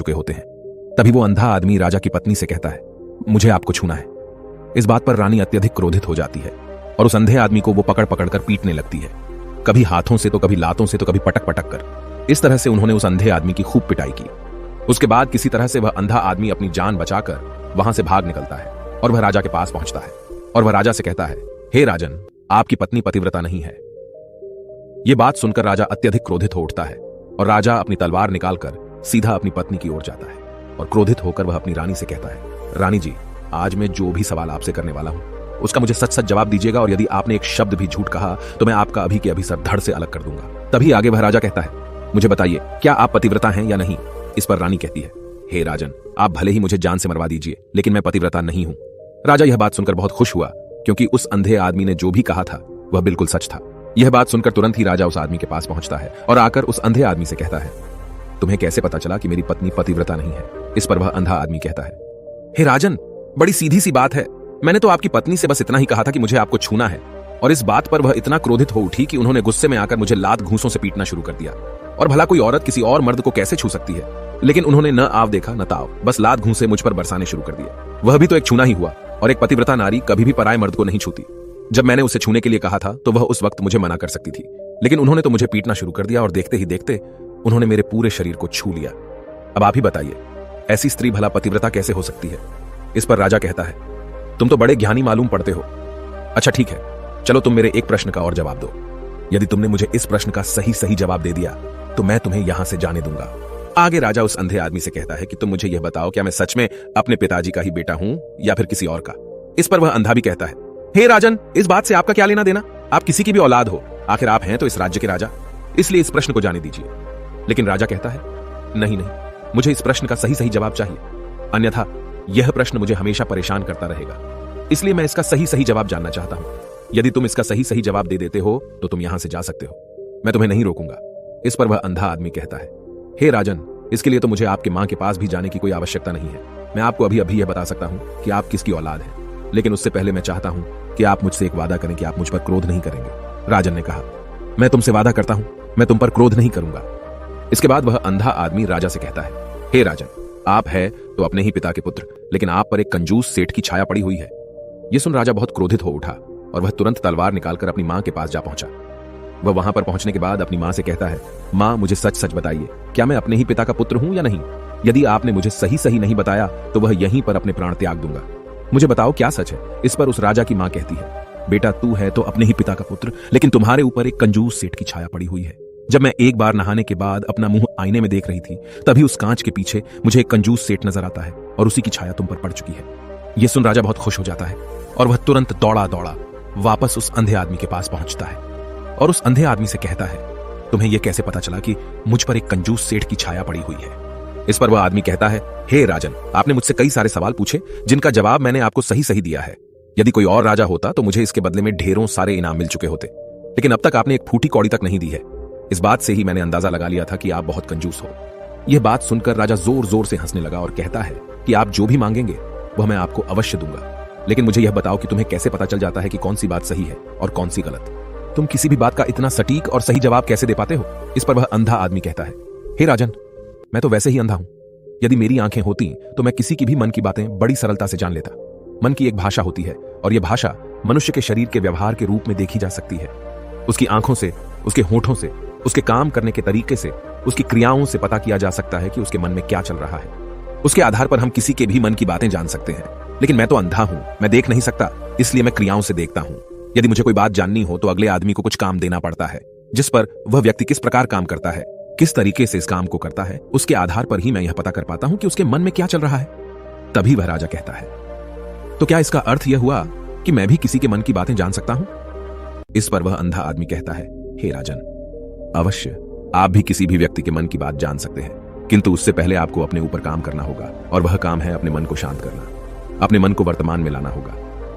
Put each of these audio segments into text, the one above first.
चुके होते हैं। तभी वो अंधा आदमी राजा की पत्नी से कहता है, मुझे आपको छूना है। इस बात पर रानी अत्यधिक क्रोधित हो जाती है और उस अंधे आदमी को वो पकड़ पकड़ कर पीटने लगती है, कभी हाथों से तो कभी लातों से तो कभी पटक पटक कर। इस तरह से उन्होंने उस अंधे आदमी की खूब पिटाई की। उसके बाद किसी तरह से वह अंधा आदमी अपनी जान बचाकर वहां से भाग निकलता है और वह राजा के पास पहुंचता है और वह राजा से कहता है, हे राजन, आपकी पत्नी पतिव्रता नहीं है। यह बात सुनकर राजा अत्यधिक क्रोधित हो उठता है और राजा अपनी तलवार निकालकर सीधा अपनी पत्नी की ओर जाता है और क्रोधित होकर वह अपनी रानी से कहता है, रानी जी, आज मैं जो भी सवाल आपसे करने वाला हूं उसका मुझे सच सच जवाब दीजिएगा और यदि आपने एक शब्द भी झूठ कहा तो मैं आपका अभी के अभी सर धड़ से अलग कर दूंगा। तभी आगे वह राजा कहता है, मुझे बताइए, क्या आप पतिव्रता हैं या नहीं? इस पर रानी कहती है, हे राजन, आप भले ही मुझे जान से मरवा दीजिए लेकिन मैं पतिव्रता नहीं हूं। राजा यह बात सुनकर बहुत खुश हुआ क्योंकि उस अंधे आदमी ने जो भी कहा था वह बिल्कुल सच था। यह बात सुनकर तुरंत ही राजा उस आदमी के पास पहुंचता है और आकर उस अंधे आदमी से कहता है, तुम्हें कैसे पता चला कि मेरी पत्नी पतिव्रता नहीं है? इस पर वह अंधा आदमी कहता है, हे राजन, बड़ी सीधी सी बात है, मैंने तो आपकी पत्नी से बस इतना ही कहा था कि मुझे आपको छूना है और इस बात पर वह इतना क्रोधित हो उठी कि उन्होंने गुस्से में आकर मुझे लात घूंसों से पीटना शुरू कर दिया। और भला कोई औरत किसी और मर्द को कैसे छू सकती है? लेकिन उन्होंने न आव देखा न ताव, बस लात घूंसे मुझ पर बरसाने शुरू कर दिए। वह भी तो एक छूना ही हुआ और एक पतिव्रता नारी कभी भी पराये मर्द को नहीं छूती। जब मैंने उसे छूने के लिए कहा था तो वह उस वक्त मुझे मना कर सकती थी, लेकिन उन्होंने तो मुझे पीटना शुरू कर दिया और देखते ही देखते उन्होंने मेरे पूरे शरीर को छू लिया। अब आप ही बताइए, ऐसी स्त्री भला पतिव्रता कैसे हो सकती है? इस पर राजा कहता है, तुम तो बड़े ज्ञानी मालूम पड़ते हो। अच्छा ठीक है, चलो तुम मेरे एक प्रश्न का और जवाब दो। यदि तुमने मुझे इस प्रश्न का सही सही जवाब दे दिया तो मैं तुम्हें यहां से जाने दूंगा। आगे राजा उस अंधे आदमी से कहता है कि तुम मुझे यह बताओ, क्या मैं सच में अपने पिताजी का ही बेटा हूं या फिर किसी और का? इस पर वह अंधा भी कहता है, हे राजन, इस बात से आपका क्या लेना देना? आप किसी की भी औलाद हो, आखिर आप हैं तो इस राज्य के राजा, इसलिए इस प्रश्न को जाने दीजिए। लेकिन राजा कहता है, नहीं नहीं, मुझे इस प्रश्न का सही सही जवाब चाहिए, अन्यथा यह प्रश्न मुझे हमेशा परेशान करता रहेगा, इसलिए मैं इसका सही सही जवाब जानना चाहता हूं। यदि तुम इसका सही सही जवाब दे देते हो तो तुम यहां से जा सकते हो, मैं तुम्हें नहीं रोकूंगा। इस पर वह अंधा आदमी कहता है, हे राजन, इसके लिए तो मुझे आपकी मां के पास भी जाने की कोई आवश्यकता नहीं है। मैं आपको अभी अभी यह बता सकता हूं कि आप किसकी औलाद हैं, लेकिन उससे पहले मैं चाहता हूं कि आप मुझसे एक वादा करें कि आप मुझ पर क्रोध नहीं करेंगे। राजन ने कहा, मैं तुमसे वादा करता हूं, मैं तुम पर क्रोध नहीं करूंगा। इसके बाद वह अंधा आदमी राजा से कहता है, हे राजन, आप है तो अपने ही पिता के पुत्र, लेकिन आप पर एक कंजूस सेठ की छाया पड़ी हुई है। यह सुन राजा बहुत क्रोधित हो उठा और वह तुरंत तलवार निकालकर अपनी मां के पास जा पहुंचा। वह वहां पर पहुंचने के बाद अपनी मां से कहता है, मां, मुझे सच सच बताइए, क्या मैं अपने ही पिता का पुत्र हूं या नहीं? यदि आपने मुझे सही सही नहीं बताया तो वह यहीं पर अपने प्राण त्याग दूंगा। मुझे बताओ क्या सच है? इस पर उस राजा की मां कहती है, बेटा, तू है तो अपने ही पिता का पुत्र, लेकिन तुम्हारे ऊपर एक कंजूस सेठ की छाया पड़ी हुई है। जब मैं एक बार नहाने के बाद अपना मुंह आईने में देख रही थी तभी उस कांच के पीछे मुझे एक कंजूस सेठ नजर आता है और उसी की छाया तुम पर पड़ चुकी है। यह सुन राजा बहुत खुश हो जाता है और वह तुरंत दौड़ा दौड़ा वापस उस अंधे आदमी के पास पहुंचता है और उस अंधे आदमी से कहता है, तुम्हें यह कैसे पता चला कि मुझ पर एक कंजूस सेठ की छाया पड़ी हुई है? इस पर वह आदमी कहता है, हे राजन, आपने मुझसे कई सारे सवाल पूछे जिनका जवाब मैंने आपको सही सही दिया है। यदि कोई और राजा होता तो मुझे इसके बदले में ढेरों सारे इनाम मिल चुके होते, लेकिन अब तक आपने एक फूटी कौड़ी तक नहीं दी है। इस बात से ही मैंने अंदाजा लगा लिया था कि आप बहुत कंजूस हो। यह बात सुनकर राजा जोर जोर से हंसने लगा और कहता है कि आप जो भी मांगेंगे वह मैं आपको अवश्य दूंगा, लेकिन मुझे यह बताओ कि तुम्हें कैसे पता चल जाता है कि कौन सी बात सही है और कौन सी गलत? तुम किसी भी बात का इतना सटीक और सही जवाब कैसे दे पाते हो? इस पर वह अंधा आदमी कहता है, हे राजन, मैं तो वैसे ही अंधा हूं। यदि मेरी आंखें होती तो मैं किसी की भी मन की बातें बड़ी सरलता से जान लेता। मन की एक भाषा होती है और यह भाषा मनुष्य के शरीर के व्यवहार के रूप में देखी जा सकती है। उसकी आंखों से, उसके होठों से, उसके काम करने के तरीके से, उसकी क्रियाओं से पता किया जा सकता है कि उसके मन में क्या चल रहा है। उसके आधार पर हम किसी के भी मन की बातें जान सकते हैं, लेकिन मैं तो अंधा हूं, मैं देख नहीं सकता, इसलिए मैं क्रियाओं से देखता हूं। यदि मुझे कोई बात जाननी हो तो अगले आदमी को कुछ काम देना पड़ता है, जिस पर वह व्यक्ति किस प्रकार काम करता है, किस तरीके से इस काम को करता है, उसके आधार पर ही मैं यह पता कर पाता हूं कि उसके मन में क्या चल रहा है। तभी वह राजा कहता है, तो क्या इसका अर्थ यह हुआ कि मैं भी किसी के मन की बातें जान सकता हूं? इस पर वह अंधा आदमी कहता है, हे राजन, अवश्य आप भी किसी भी व्यक्ति के मन की बात जान सकते हैं, किंतु उससे पहले आपको अपने ऊपर काम करना होगा और वह काम है अपने मन को शांत करना, अपने मन को वर्तमान में लाना होगा,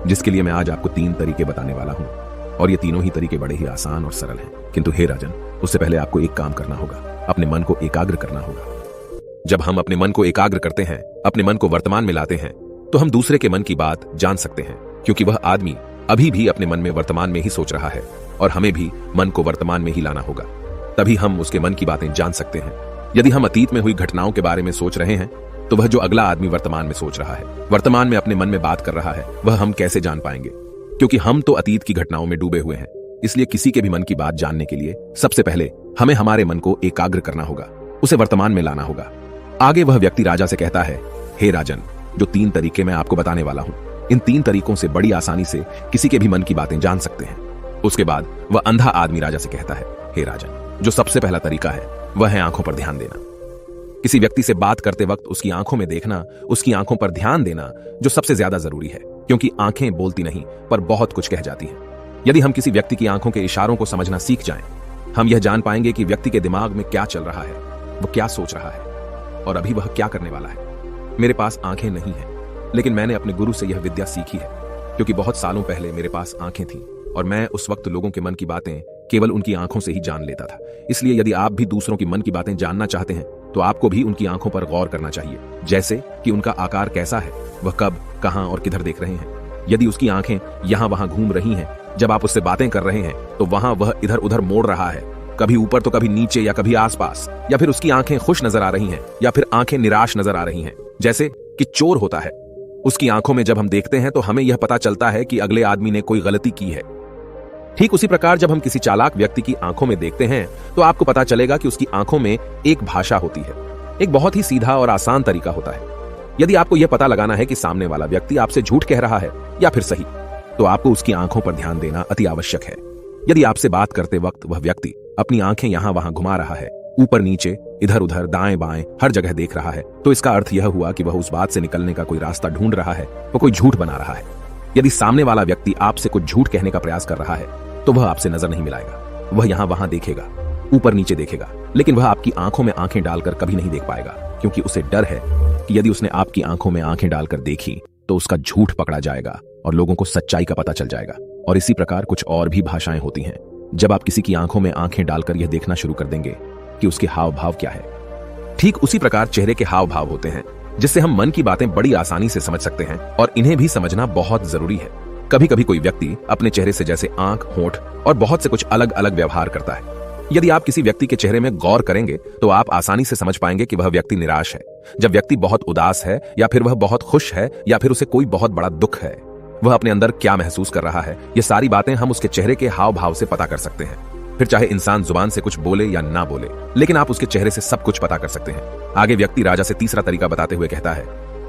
जिसके लिए मैं आज आपको 3 तरीके बताने वाला हूं और ये तीनों ही तरीके बड़े ही आसान और सरल हैं। किंतु हे राजन, उससे पहले आपको एक काम करना होगा, अपने मन को एकाग्र करना होगा। जब हम अपने मन को एकाग्र करते हैं, अपने मन को वर्तमान में लाते हैं, तो हम दूसरे के मन की बात जान सकते हैं, क्योंकि वह आदमी अभी भी अपने मन में वर्तमान में ही सोच रहा है और हमें भी मन को वर्तमान में ही लाना होगा। तभी हम उसके मन की बातें जान सकते हैं यदि हम अतीत में हुई घटनाओं के बारे में सोच रहे हैं तो वह जो अगला आदमी वर्तमान में सोच रहा है, वर्तमान में अपने मन में बात कर रहा है, वह हम कैसे जान पाएंगे? क्योंकि हम तो अतीत की घटनाओं में डूबे हुए हैं। इसलिए किसी के भी मन की बात जानने के लिए सबसे पहले हमें हमारे मन को एकाग्र करना होगा, उसे वर्तमान में लाना होगा। आगे वह व्यक्ति राजा से कहता है, हे राजन, जो 3 तरीके मैं आपको बताने वाला हूं, इन 3 तरीकों से बड़ी आसानी से किसी के भी मन की बातें जान सकते हैं। उसके बाद वह अंधा आदमी राजा से कहता है, हे राजन, जो सबसे पहला तरीका है वह है आंखों पर ध्यान देना। किसी व्यक्ति से बात करते वक्त उसकी आंखों में देखना, उसकी आंखों पर ध्यान देना जो सबसे ज्यादा जरूरी है, क्योंकि आंखें बोलती नहीं पर बहुत कुछ कह जाती हैं। यदि हम किसी व्यक्ति की आंखों के इशारों को समझना सीख जाएं, हम यह जान पाएंगे कि व्यक्ति के दिमाग में क्या चल रहा है, वो क्या सोच रहा है और अभी वह क्या करने वाला है। मेरे पास आंखें नहीं हैं, लेकिन मैंने अपने गुरु से यह विद्या सीखी है, क्योंकि बहुत सालों पहले मेरे पास आंखें थीं और मैं उस वक्त लोगों के मन की बातें केवल उनकी आंखों से ही जान लेता था। इसलिए यदि आप भी दूसरों की मन की बातें जानना चाहते हैं तो आपको भी उनकी आंखों पर गौर करना चाहिए, जैसे कि उनका आकार कैसा है, वह कब, कहां और किधर देख रहे हैं। यदि उसकी आंखें यहां वहां घूम रही हैं, जब आप उससे बातें कर रहे हैं तो वहां वह इधर उधर मोड़ रहा है, कभी ऊपर तो कभी नीचे या कभी आसपास, या फिर उसकी आंखें खुश नजर आ रही हैं या फिर आंखें निराश नजर आ रही हैं, जैसे कि चोर होता है। उसकी आंखों में जब हम देखते हैं तो हमें यह पता चलता है कि अगले आदमी ने कोई गलती की है। ठीक उसी प्रकार जब हम किसी चालाक व्यक्ति की आंखों में देखते हैं तो आपको पता चलेगा कि उसकी आंखों में एक भाषा होती है। एक बहुत ही सीधा और आसान तरीका होता है। यदि आपको यह पता लगाना है कि सामने वाला व्यक्ति आपसे झूठ कह रहा है या फिर सही, तो आपको उसकी आंखों पर ध्यान देना अति आवश्यक है। यदि आपसे बात करते वक्त वह व्यक्ति अपनी आंखें यहां वहां घुमा रहा है, ऊपर नीचे, इधर उधर, दाएं बाएं, हर जगह देख रहा है, तो इसका अर्थ यह हुआ कि वह उस बात से निकलने का कोई रास्ता ढूंढ रहा है, वह कोई झूठ बना रहा है। यदि सामने वाला व्यक्ति आपसे कुछ झूठ कहने का प्रयास कर रहा है तो वह आपसे नजर नहीं मिलाएगा। वह यहां वहां देखेगा, ऊपर नीचे देखेगा, लेकिन वह आपकी आंखों में आंखें डालकर कभी नहीं देख पाएगा, क्योंकि उसे डर है कि यदि उसने आपकी आंखों में आंखें डालकर देखी तो उसका झूठ पकड़ा जाएगा और लोगों को सच्चाई का पता चल जाएगा। और इसी प्रकार कुछ और भी भाषाएं होती हैं। जब आप किसी की आंखों में आंखें डालकर यह देखना शुरू कर देंगे कि उसके हाव भाव क्या है, ठीक उसी प्रकार चेहरे के हाव भाव होते हैं, जिससे हम मन की बातें बड़ी आसानी से समझ सकते हैं और इन्हें भी समझना बहुत जरूरी है। कभी कभी कोई व्यक्ति अपने चेहरे से जैसे आंख, होंठ और बहुत से कुछ अलग अलग व्यवहार करता है। यदि आप किसी व्यक्ति के चेहरे में गौर करेंगे तो आप आसानी से समझ पाएंगे कि वह व्यक्ति निराश है, जब व्यक्ति बहुत उदास है, या फिर वह बहुत खुश है, या फिर उसे कोई बहुत बड़ा दुख है। वह अपने अंदर क्या महसूस कर रहा है, ये सारी बातें हम उसके चेहरे के हाव भाव से पता कर सकते हैं। फिर चाहे इंसान जुबान से कुछ बोले या ना बोले, लेकिन आप उसके चेहरे से सब कुछ पता कर सकते हैं। आगे व्यक्ति राजा से तीसरा तरीका बताते हुए कहता है,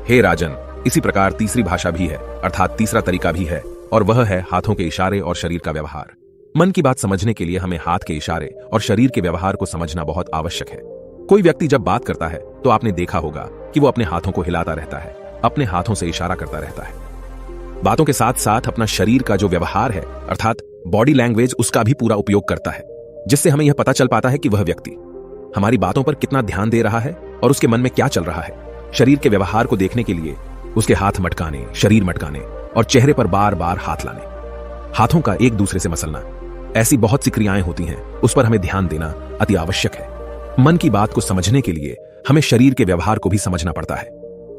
हे राजन, इसी प्रकार तीसरी भाषा भी है, अर्थात तीसरा तरीका भी है, और वह है हाथों के इशारे और शरीर का व्यवहार। मन की बात समझने के लिए हमें हाथ के इशारे और शरीर के व्यवहार को समझना बहुत आवश्यक है। कोई व्यक्ति जब बात करता है तो आपने देखा होगा कि वो अपने हाथों को हिलाता रहता है, अपने हाथों से इशारा करता रहता है। बातों के साथ साथ अपना शरीर का जो व्यवहार है, अर्थात बॉडी लैंग्वेज, उसका भी पूरा उपयोग करता है, जिससे हमें यह पता चल पाता है कि वह व्यक्ति हमारी बातों पर कितना ध्यान दे रहा है और उसके मन में क्या चल रहा है। शरीर के व्यवहार को देखने के लिए उसके हाथ मटकाने, शरीर मटकाने और चेहरे पर बार बार हाथ लाने, हाथों का एक दूसरे से मसलना, ऐसी बहुत सी क्रियाएं होती हैं, उस पर हमें ध्यान देना अति आवश्यक है। मन की बात को समझने के लिए हमें शरीर के व्यवहार को भी समझना पड़ता है।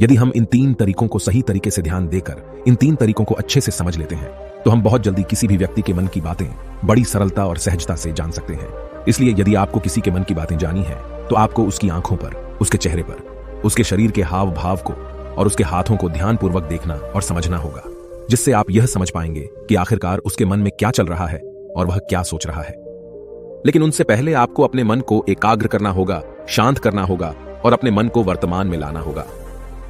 यदि हम इन 3 तरीकों को सही तरीके से ध्यान देकर इन 3 तरीकों को अच्छे से समझ लेते हैं तो हम बहुत जल्दी किसी भी व्यक्ति के मन की बातें बड़ी सरलता और सहजता से जान सकते हैं। इसलिए यदि आपको किसी के मन की बातें जानी है तो आपको उसकी आंखों पर, उसके चेहरे पर, उसके शरीर के हाव भाव को और उसके हाथों को ध्यानपूर्वक देखना और समझना होगा, जिससे आप यह समझ पाएंगे कि आखिरकार उसके मन में क्या चल रहा है और वह क्या सोच रहा है। लेकिन उनसे पहले आपको अपने मन को एकाग्र करना होगा, शांत करना होगा और अपने मन को वर्तमान में लाना होगा।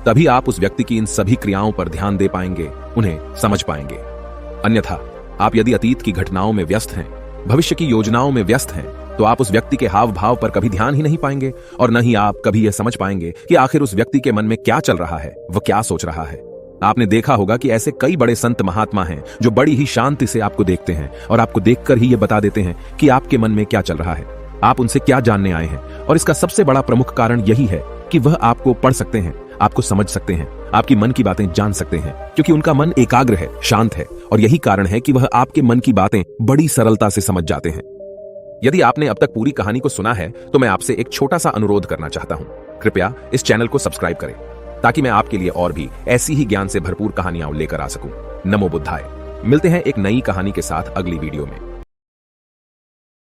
तभी आप उस व्यक्ति की इन सभी क्रियाओं पर ध्यान दे पाएंगे, उन्हें समझ पाएंगे। अन्यथा आप यदि अतीत की घटनाओं में व्यस्त हैं, भविष्य की योजनाओं में व्यस्त हैं, तो आप उस व्यक्ति के हाव भाव पर कभी ध्यान ही नहीं पाएंगे और न ही आप कभी यह समझ पाएंगे कि आखिर उस व्यक्ति के मन में क्या चल रहा है, वह क्या सोच रहा है। आपने देखा होगा कि ऐसे कई बड़े संत महात्मा हैं जो बड़ी ही शांति से आपको देखते हैं और आपको देखकर ही ये बता देते हैं कि आपके मन में क्या चल रहा है, आप उनसे क्या जानने आए हैं। और इसका सबसे बड़ा प्रमुख कारण यही है कि वह आपको पढ़ सकते हैं, आपको समझ सकते हैं, आपकी मन की बातें जान सकते हैं, क्योंकि उनका मन एकाग्र है, शांत है, और यही कारण है कि वह आपके मन की बातें बड़ी सरलता से समझ जाते हैं। यदि आपने अब तक पूरी कहानी को सुना है तो मैं आपसे एक छोटा सा अनुरोध करना चाहता हूं। कृपया इस चैनल को सब्सक्राइब करें ताकि मैं आपके लिए और भी ऐसी ही ज्ञान से भरपूर कहानियां लेकर आ सकूं। नमो बुद्धाय। मिलते हैं एक नई कहानी के साथ अगली वीडियो में।